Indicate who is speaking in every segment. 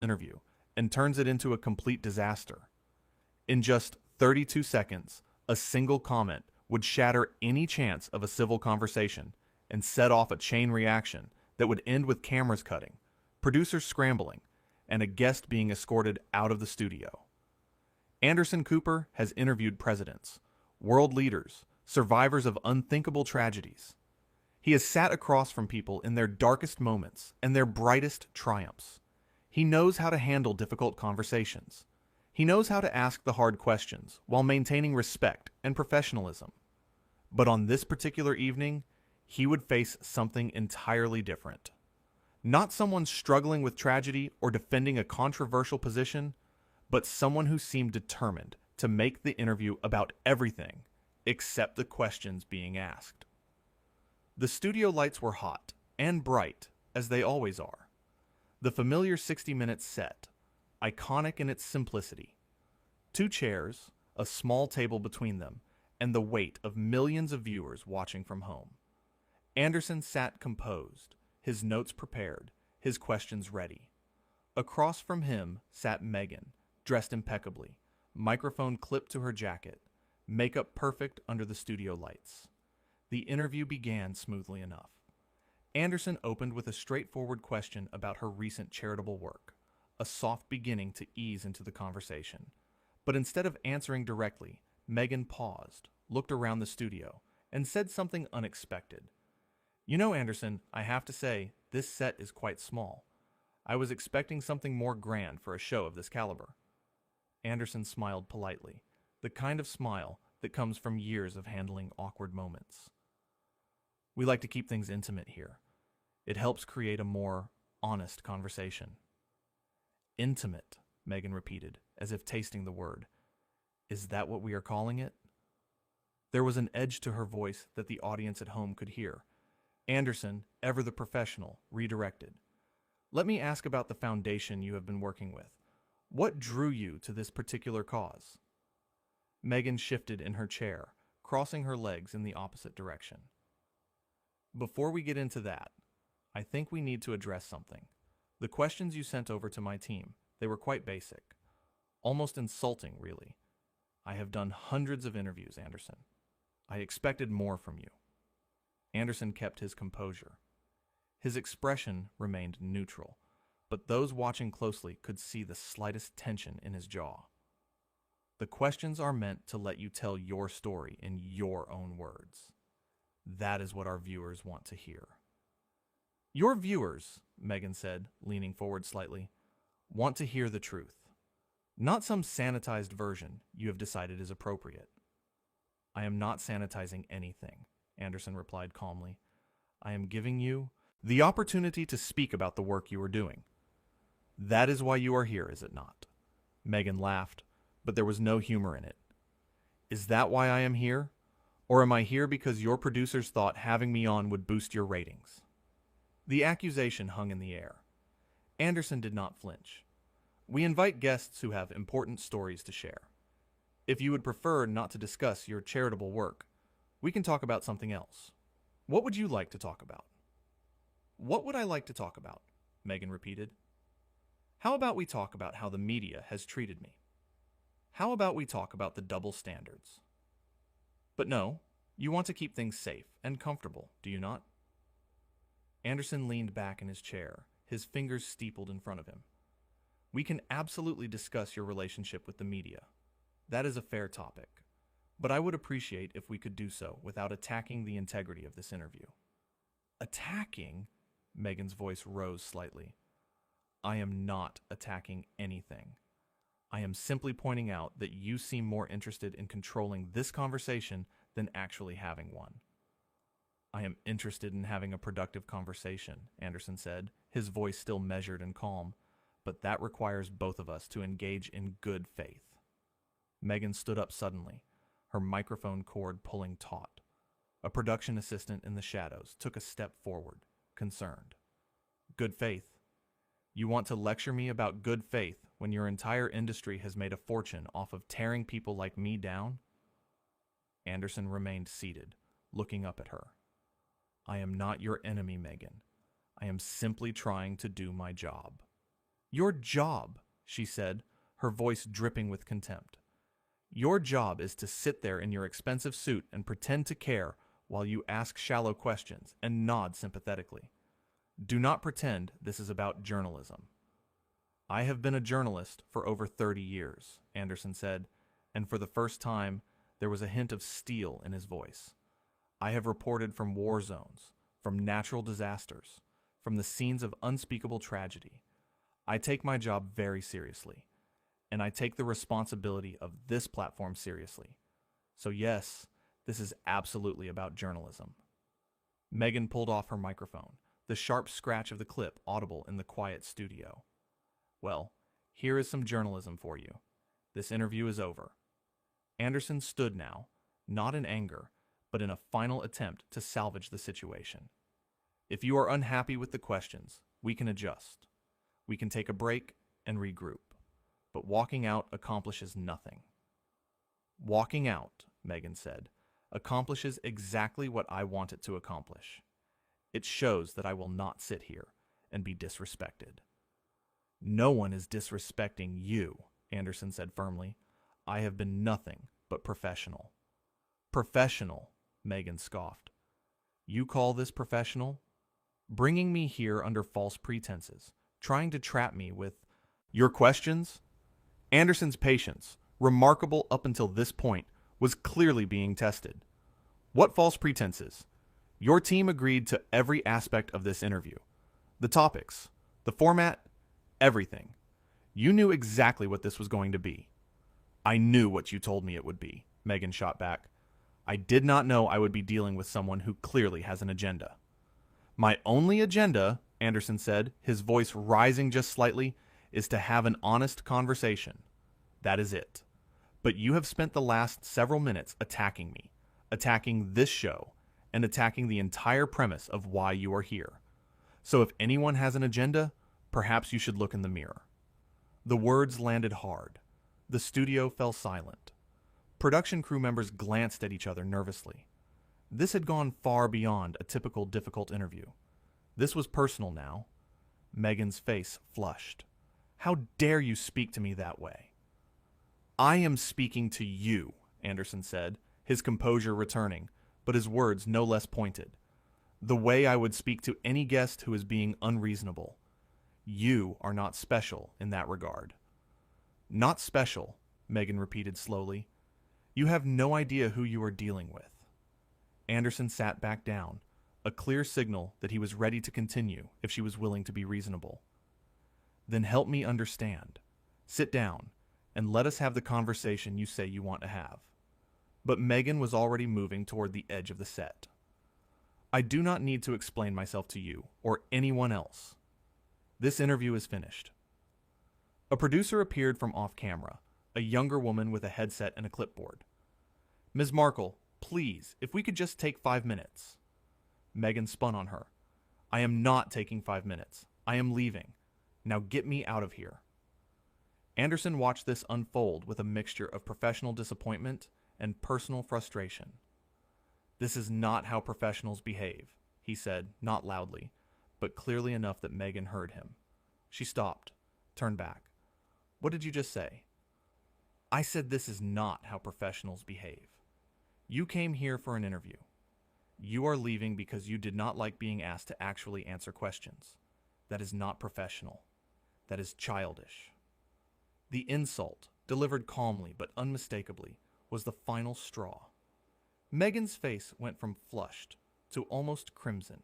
Speaker 1: interview and turns it into a complete disaster. In just 32 seconds, a single comment would shatter any chance of a civil conversation and set off a chain reaction that would end with cameras cutting, producers scrambling, and a guest being escorted out of the studio. Anderson Cooper has interviewed presidents, world leaders, survivors of unthinkable tragedies. He has sat across from people in their darkest moments and their brightest triumphs. He knows how to handle difficult conversations. He knows how to ask the hard questions while maintaining respect and professionalism. But on this particular evening, he would face something entirely different. Not someone struggling with tragedy or defending a controversial position, but someone who seemed determined to make the interview about everything except the questions being asked. The studio lights were hot and bright, as they always are. The familiar 60 Minutes set, iconic in its simplicity. 2 chairs, a small table between them, and the weight of millions of viewers watching from home. Anderson sat composed, his notes prepared, his questions ready. Across from him sat Meghan, dressed impeccably, microphone clipped to her jacket, makeup perfect under the studio lights. The interview began smoothly enough. Anderson opened with a straightforward question about her recent charitable work, a soft beginning to ease into the conversation. But instead of answering directly, Meghan paused, looked around the studio, and said something unexpected. "You know, Anderson, I have to say, this set is quite small. I was expecting something more grand for a show of this caliber." Anderson smiled politely, the kind of smile that comes from years of handling awkward moments. "We like to keep things intimate here. It helps create a more honest conversation." "Intimate," Meghan repeated, as if tasting the word. "Is that what we are calling it?" There was an edge to her voice that the audience at home could hear. Anderson, ever the professional, redirected. "Let me ask about the foundation you have been working with. What drew you to this particular cause?" Meghan shifted in her chair, crossing her legs in the opposite direction. "Before we get into that, I think we need to address something. The questions you sent over to my team, they were quite basic. Almost insulting, really. I have done hundreds of interviews, Anderson. I expected more from you." Anderson kept his composure. His expression remained neutral, but those watching closely could see the slightest tension in his jaw. "The questions are meant to let you tell your story in your own words. That is what our viewers want to hear." "Your viewers," Meghan said, leaning forward slightly, "want to hear the truth. Not some sanitized version you have decided is appropriate." "I am not sanitizing anything," Anderson replied calmly. "I am giving you the opportunity to speak about the work you are doing. That is why you are here, is it not?" Meghan laughed, but there was no humor in it. "Is that why I am here? Or am I here because your producers thought having me on would boost your ratings?" The accusation hung in the air. Anderson did not flinch. "We invite guests who have important stories to share. If you would prefer not to discuss your charitable work, we can talk about something else. What would you like to talk about?" "What would I like to talk about?" Meghan repeated. "How about we talk about how the media has treated me? How about we talk about the double standards? But no, you want to keep things safe and comfortable, do you not?" Anderson leaned back in his chair, his fingers steepled in front of him. "We can absolutely discuss your relationship with the media. That is a fair topic. But I would appreciate if we could do so without attacking the integrity of this interview." "Attacking?" Meghan's voice rose slightly. "I am not attacking anything. I am simply pointing out that you seem more interested in controlling this conversation than actually having one." "I am interested in having a productive conversation," Anderson said, his voice still measured and calm, "but that requires both of us to engage in good faith." Meghan stood up suddenly, her microphone cord pulling taut. A production assistant in the shadows took a step forward, concerned. "Good faith? You want to lecture me about good faith when your entire industry has made a fortune off of tearing people like me down?" Anderson remained seated, looking up at her. "I am not your enemy, Meghan. I am simply trying to do my job. Your job, she said, her voice dripping with contempt. Your job is to sit there in your expensive suit and pretend to care while you ask shallow questions and nod sympathetically. Do not pretend this is about journalism. I have been a journalist for over 30 years, Anderson said, and for the first time, there was a hint of steel in his voice. I have reported from war zones, from natural disasters, from the scenes of unspeakable tragedy. I take my job very seriously, and I take the responsibility of this platform seriously. So yes, this is absolutely about journalism. Meghan pulled off her microphone, the sharp scratch of the clip audible in the quiet studio. Well, here is some journalism for you. This interview is over. Anderson stood now, not in anger, but in a final attempt to salvage the situation. If you are unhappy with the questions, we can adjust. We can take a break and regroup. But walking out accomplishes nothing. Walking out, Meghan said, accomplishes exactly what I want it to accomplish. It shows that I will not sit here and be disrespected. No one is disrespecting you, Anderson said firmly. I have been nothing but professional. Professional, Meghan scoffed. You call this professional? Bringing me here under false pretenses, trying to trap me with your questions? Anderson's patience, remarkable up until this point, was clearly being tested. What false pretenses? Your team agreed to every aspect of this interview. The topics, the format, everything. You knew exactly what this was going to be. I knew what you told me it would be, Meghan shot back. I did not know I would be dealing with someone who clearly has an agenda. My only agenda, Anderson said, his voice rising just slightly, is to have an honest conversation. That is it. But you have spent the last several minutes attacking me, attacking this show, and attacking the entire premise of why you are here. So if anyone has an agenda, perhaps you should look in the mirror. The words landed hard. The studio fell silent. Production crew members glanced at each other nervously. This had gone far beyond a typical difficult interview. This was personal now. Meghan's face flushed. How dare you speak to me that way? I am speaking to you, Anderson said, his composure returning, but his words no less pointed. The way I would speak to any guest who is being unreasonable. You are not special in that regard. Not special, Meghan repeated slowly. You have no idea who you are dealing with. Anderson sat back down, a clear signal that he was ready to continue if she was willing to be reasonable. Then help me understand. Sit down, and let us have the conversation you say you want to have. But Meghan was already moving toward the edge of the set. I do not need to explain myself to you or anyone else. This interview is finished. A producer appeared from off-camera, a younger woman with a headset and a clipboard. Ms. Markle, please, if we could just take 5 minutes. Meghan spun on her. I am not taking 5 minutes. I am leaving. Now get me out of here. Anderson watched this unfold with a mixture of professional disappointment and personal frustration. This is not how professionals behave, he said, not loudly, but clearly enough that Meghan heard him. She stopped, turned back. What did you just say? I said this is not how professionals behave. You came here for an interview. You are leaving because you did not like being asked to actually answer questions. That is not professional. That is childish. The insult, delivered calmly but unmistakably, was the final straw. Meghan's face went from flushed to almost crimson.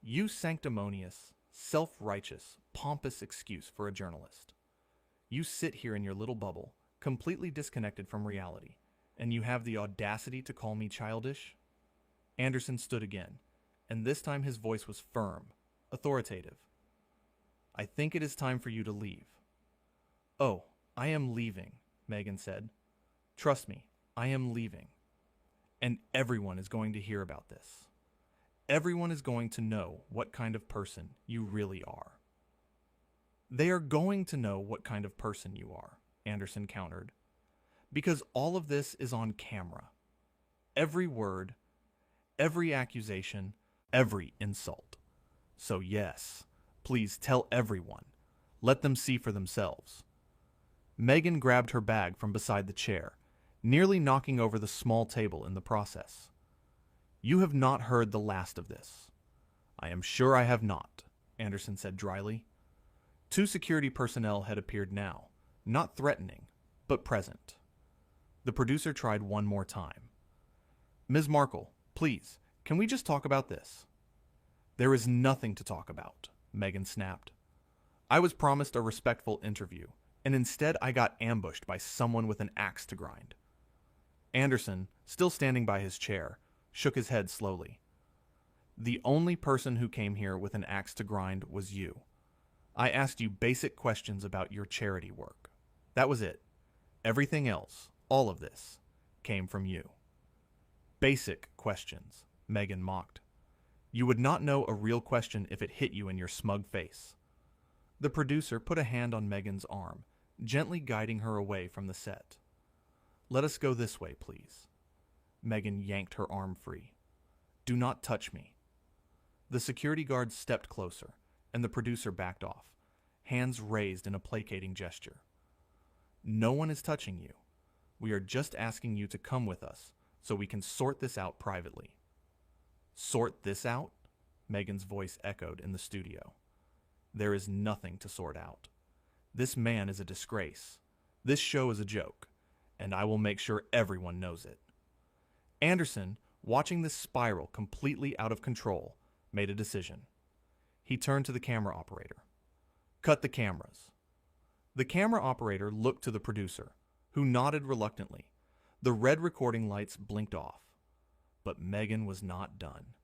Speaker 1: You sanctimonious, self-righteous, pompous excuse for a journalist. You sit here in your little bubble, completely disconnected from reality, and you have the audacity to call me childish? Anderson stood again, and this time his voice was firm, authoritative. I think it is time for you to leave. Oh, I am leaving, Meghan said. Trust me, I am leaving. And everyone is going to hear about this. Everyone is going to know what kind of person you really are. They are going to know what kind of person you are, Anderson countered. Because all of this is on camera. Every word, every accusation, every insult. So yes, please tell everyone. Let them see for themselves. Meghan grabbed her bag from beside the chair, nearly knocking over the small table in the process. You have not heard the last of this. I am sure I have not, Anderson said dryly. 2 security personnel had appeared now, not threatening, but present. The producer tried one more time. Ms. Markle, please, can we just talk about this? There is nothing to talk about, Meghan snapped. I was promised a respectful interview, and instead I got ambushed by someone with an axe to grind. Anderson, still standing by his chair, shook his head slowly. The only person who came here with an axe to grind was you. I asked you basic questions about your charity work. That was it. Everything else, all of this, came from you. Basic questions, Meghan mocked. You would not know a real question if it hit you in your smug face. The producer put a hand on Meghan's arm, gently guiding her away from the set. Let us go this way, please. Meghan yanked her arm free. Do not touch me. The security guard stepped closer, and the producer backed off, hands raised in a placating gesture. No one is touching you. We are just asking you to come with us so we can sort this out privately. Sort this out? Meghan's voice echoed in the studio. There is nothing to sort out. This man is a disgrace. This show is a joke, and I will make sure everyone knows it. Anderson, watching this spiral completely out of control, made a decision. He turned to the camera operator. Cut the cameras. The camera operator looked to the producer, who nodded reluctantly. The red recording lights blinked off. But Meghan was not done.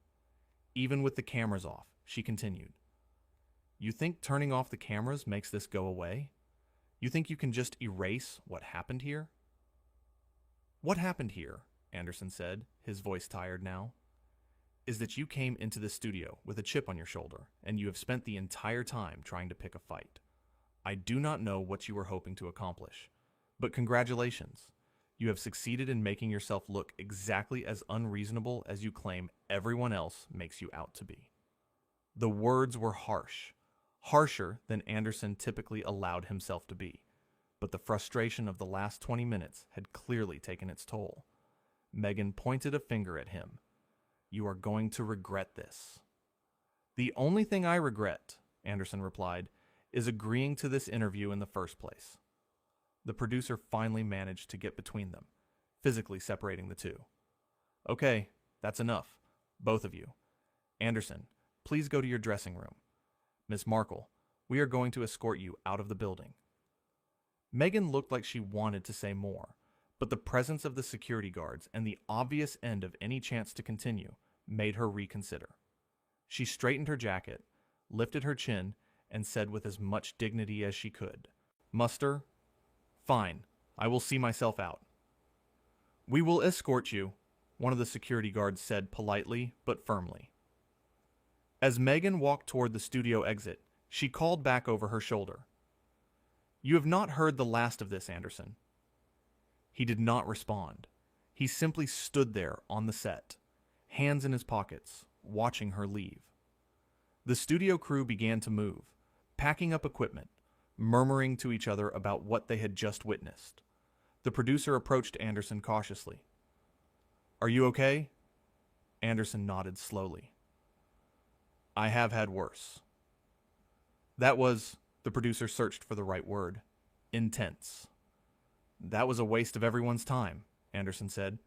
Speaker 1: Even with the cameras off, she continued. You think turning off the cameras makes this go away? You think you can just erase what happened here? What happened here, Anderson said, his voice tired now, is that you came into the studio with a chip on your shoulder, and you have spent the entire time trying to pick a fight. I do not know what you were hoping to accomplish, but congratulations. You have succeeded in making yourself look exactly as unreasonable as you claim everyone else makes you out to be. The words were harsh, harsher than Anderson typically allowed himself to be, but the frustration of the last 20 minutes had clearly taken its toll. Meghan pointed a finger at him. You are going to regret this. The only thing I regret, Anderson replied, is agreeing to this interview in the first place. The producer finally managed to get between them, physically separating the two. Okay, that's enough, both of you. Anderson, please go to your dressing room. Miss Markle, we are going to escort you out of the building. Meghan looked like she wanted to say more, but the presence of the security guards and the obvious end of any chance to continue made her reconsider. She straightened her jacket, lifted her chin, and said with as much dignity as she could, Muster? Fine, I will see myself out. We will escort you, one of the security guards said politely but firmly. As Meghan walked toward the studio exit, she called back over her shoulder. You have not heard the last of this, Anderson. He did not respond. He simply stood there on the set, hands in his pockets, watching her leave. The studio crew began to move, packing up equipment, murmuring to each other about what they had just witnessed. The producer approached Anderson cautiously. Are you okay? Anderson nodded slowly. I have had worse. That was, the producer searched for the right word, intense. That was a waste of everyone's time, Anderson said.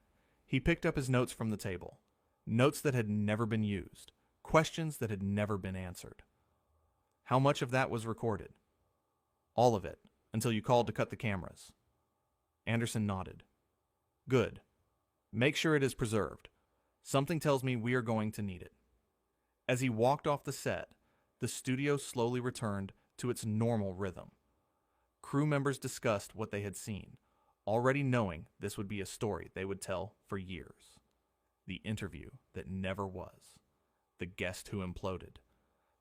Speaker 1: He picked up his notes from the table. Notes that had never been used. Questions that had never been answered. How much of that was recorded? All of it, until you called to cut the cameras. Anderson nodded. Good. Make sure it is preserved. Something tells me we are going to need it. As he walked off the set, the studio slowly returned to its normal rhythm. Crew members discussed what they had seen, already knowing this would be a story they would tell for years. The interview that never was. The guest who imploded.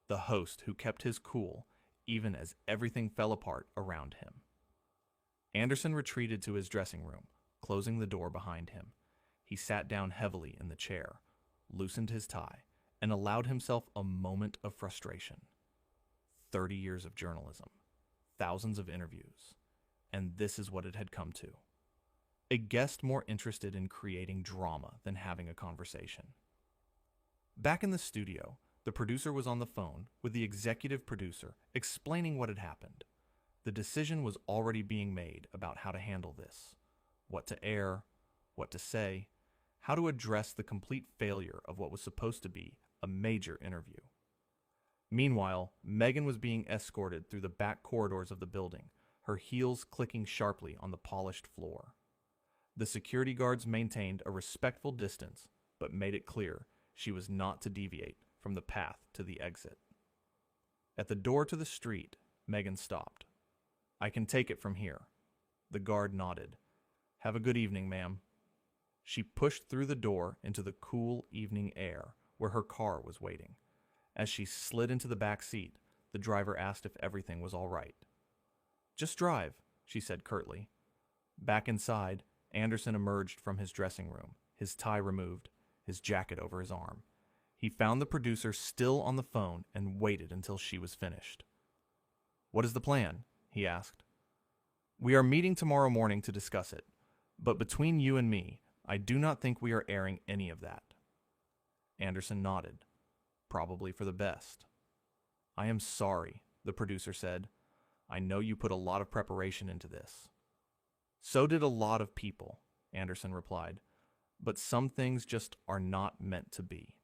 Speaker 1: The host who kept his cool even as everything fell apart around him. Anderson retreated to his dressing room, closing the door behind him. He sat down heavily in the chair, loosened his tie, and allowed himself a moment of frustration. 30 years of journalism. thousands of interviews, and this is what it had come to. A guest more interested in creating drama than having a conversation. Back in the studio, the producer was on the phone with the executive producer explaining what had happened. The decision was already being made about how to handle this, what to air, what to say, how to address the complete failure of what was supposed to be a major interview. Meanwhile, Meghan was being escorted through the back corridors of the building, her heels clicking sharply on the polished floor. The security guards maintained a respectful distance, but made it clear she was not to deviate from the path to the exit. At the door to the street, Meghan stopped. "I can take it from here." The guard nodded. "Have a good evening, ma'am." She pushed through the door into the cool evening air where her car was waiting. As she slid into the back seat, the driver asked if everything was all right. "Just drive," she said curtly. Back inside, Anderson emerged from his dressing room, his tie removed, his jacket over his arm. He found the producer still on the phone and waited until she was finished. "What is the plan?" he asked. "We are meeting tomorrow morning to discuss it, but between you and me, I do not think we are airing any of that." Anderson nodded. "Probably for the best." "I am sorry," the producer said. "I know you put a lot of preparation into this." "So did a lot of people," Anderson replied, "but some things just are not meant to be."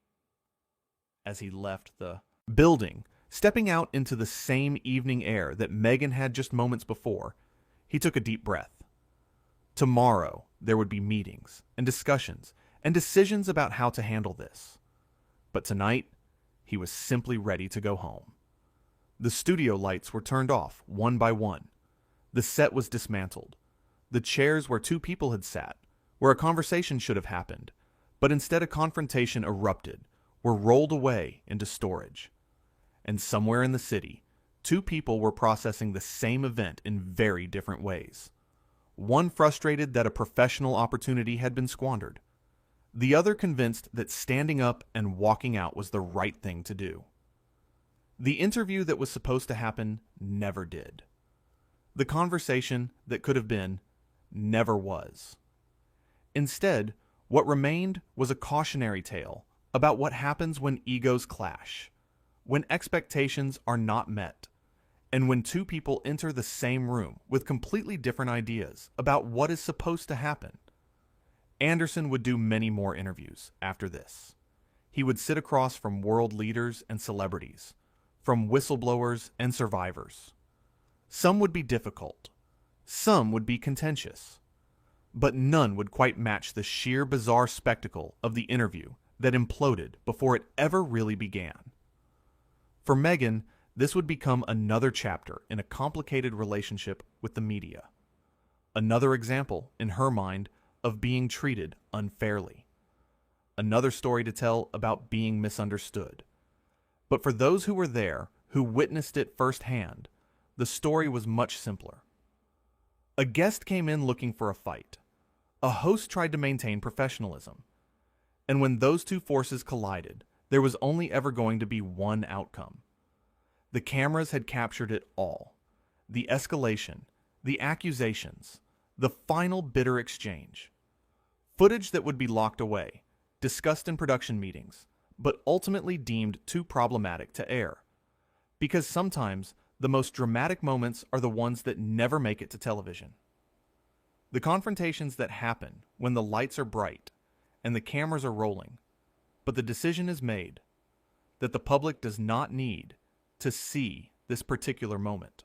Speaker 1: As he left the building, stepping out into the same evening air that Meghan had just moments before, he took a deep breath. Tomorrow, there would be meetings and discussions and decisions about how to handle this. But tonight, he was simply ready to go home. The studio lights were turned off one by one. The set was dismantled. The chairs where two people had sat, where a conversation should have happened, but instead a confrontation erupted, were rolled away into storage. And somewhere in the city, two people were processing the same event in very different ways. One frustrated that a professional opportunity had been squandered. The other convinced that standing up and walking out was the right thing to do. The interview that was supposed to happen never did. The conversation that could have been never was. Instead, what remained was a cautionary tale about what happens when egos clash, when expectations are not met, and when two people enter the same room with completely different ideas about what is supposed to happen. Anderson would do many more interviews after this. He would sit across from world leaders and celebrities, from whistleblowers and survivors. Some would be difficult. Some would be contentious. But none would quite match the sheer bizarre spectacle of the interview that imploded before it ever really began. For Meghan, this would become another chapter in a complicated relationship with the media. Another example, in her mind, of being treated unfairly. Another story to tell about being misunderstood. But for those who were there, who witnessed it firsthand, the story was much simpler. A guest came in looking for a fight. A host tried to maintain professionalism. And when those two forces collided, there was only ever going to be one outcome. The cameras had captured it all. The escalation, the accusations, the final bitter exchange. Footage that would be locked away, discussed in production meetings, but ultimately deemed too problematic to air. Because sometimes the most dramatic moments are the ones that never make it to television. The confrontations that happen when the lights are bright and the cameras are rolling, but the decision is made that the public does not need to see this particular moment.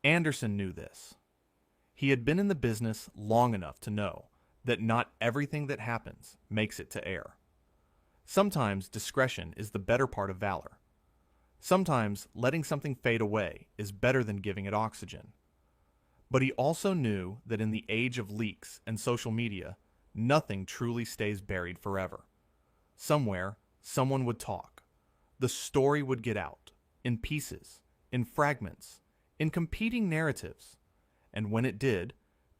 Speaker 1: Anderson knew this. He had been in the business long enough to know that not everything that happens makes it to air. Sometimes discretion is the better part of valor. Sometimes letting something fade away is better than giving it oxygen. But he also knew that in the age of leaks and social media, nothing truly stays buried forever. Somewhere, someone would talk. The story would get out, in pieces, in fragments, in competing narratives. And when it did,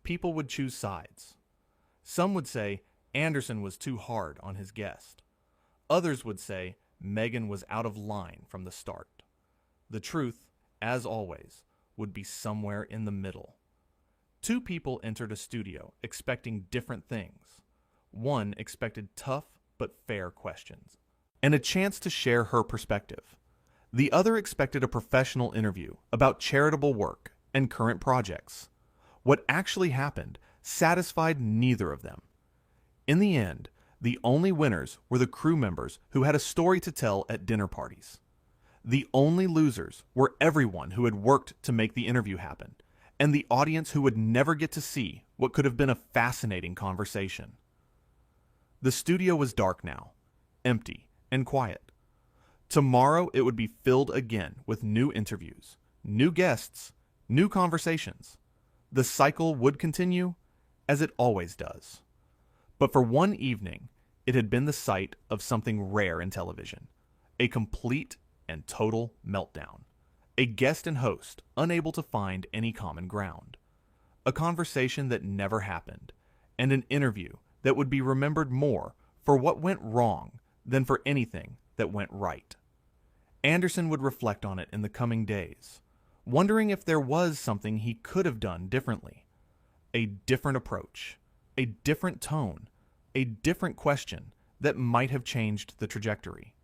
Speaker 1: people would choose sides. Some would say Anderson was too hard on his guest. Others would say Meghan was out of line from the start. The truth, as always, would be somewhere in the middle. Two people entered a studio expecting different things. One expected tough but fair questions, and a chance to share her perspective. The other expected a professional interview about charitable work and current projects. What actually happened satisfied neither of them. In the end, the only winners were the crew members who had a story to tell at dinner parties. The only losers were everyone who had worked to make the interview happen, and the audience who would never get to see what could have been a fascinating conversation. The studio was dark now, empty and quiet. Tomorrow it would be filled again with new interviews, new guests, new conversations. The cycle would continue as it always does. But for one evening, it had been the site of something rare in television, a complete and total meltdown. A guest and host unable to find any common ground. A conversation that never happened, and an interview that would be remembered more for what went wrong than for anything that went right. Anderson would reflect on it in the coming days, wondering if there was something he could have done differently. A different approach, a different tone, a different question that might have changed the trajectory.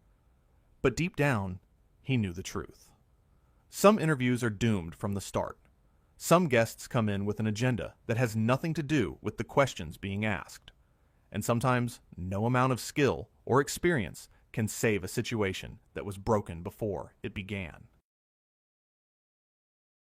Speaker 1: But deep down, he knew the truth. Some interviews are doomed from the start. Some guests come in with an agenda that has nothing to do with the questions being asked. And sometimes no amount of skill or experience can save a situation that was broken before it began.